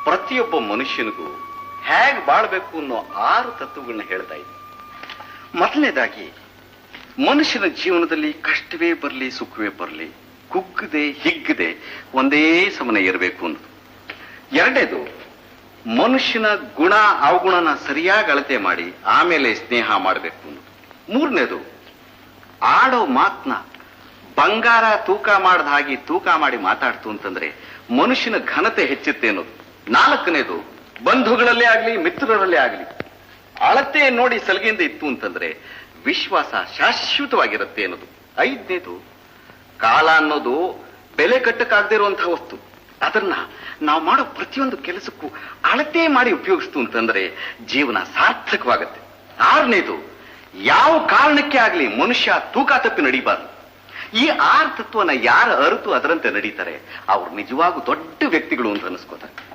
ಪ್ರತಿಯೊಬ್ಬ ಮನುಷ್ಯನಿಗೂ ಹೇಗ್ ಬಾಳ್ಬೇಕು ಅನ್ನೋ 6 ತತ್ವಗಳನ್ನ ಹೇಳ್ತಾ ಇದ್ದೆ. ಮೊದಲನೇದಾಗಿ, ಮನುಷ್ಯನ ಜೀವನದಲ್ಲಿ ಕಷ್ಟವೇ ಬರಲಿ ಸುಖವೇ ಬರಲಿ ಕುಗ್ಗದೆ ಹಿಗ್ಗದೆ ಒಂದೇ ಸಮನೆ ಇರಬೇಕು ಅನ್ನೋದು. ಎರಡನೇದು, ಮನುಷ್ಯನ ಗುಣ ಅವಗುಣನ ಸರಿಯಾಗಿ ಅಳತೆ ಮಾಡಿ ಆಮೇಲೆ ಸ್ನೇಹ ಮಾಡಬೇಕು ಅನ್ನೋದು. ಮೂರನೇದು, ಆಡೋ ಮಾತನ್ನ ಬಂಗಾರ ತೂಕ ಮಾಡದ ಹಾಗೆ ತೂಕ ಮಾಡಿ ಮಾತಾಡ್ತು ಅಂತಂದ್ರೆ ಮನುಷ್ಯನ ಘನತೆ ಹೆಚ್ಚುತ್ತೆ ಅನ್ನೋದು. ನಾಲ್ಕನೇದು, ಬಂಧುಗಳಲ್ಲೇ ಆಗ್ಲಿ ಮಿತ್ರರಲ್ಲೇ ಆಗ್ಲಿ ಅಳತೆ ನೋಡಿ ಸಲಿಗೆಯಿಂದ ಇತ್ತು ಅಂತಂದ್ರೆ ವಿಶ್ವಾಸ ಶಾಶ್ವತವಾಗಿರುತ್ತೆ ಅನ್ನೋದು. ಐದನೇದು, ಕಾಲ ಅನ್ನೋದು ಬೆಲೆ ಕಟ್ಟಕ್ಕಾಗದೇ ಇರುವಂತಹ ವಸ್ತು. ಅದನ್ನ ನಾವು ಮಾಡೋ ಪ್ರತಿಯೊಂದು ಕೆಲಸಕ್ಕೂ ಅಳತೆ ಮಾಡಿ ಉಪಯೋಗಿಸ್ತು ಅಂತಂದ್ರೆ ಜೀವನ ಸಾರ್ಥಕವಾಗತ್ತೆ. ಆರನೇದು, ಯಾವ ಕಾರಣಕ್ಕೆ ಆಗ್ಲಿ ಮನುಷ್ಯ ತೂಕ ತಪ್ಪಿ ನಡೀಬಾರ್ದು. ಈ 6 ತತ್ವನ ಯಾರು ಅರಿತು ಅದರಂತೆ ನಡೀತಾರೆ ಅವ್ರು ನಿಜವಾಗೂ ದೊಡ್ಡ ವ್ಯಕ್ತಿಗಳು ಅಂತ ಅನಿಸ್ಕೋತಾರೆ.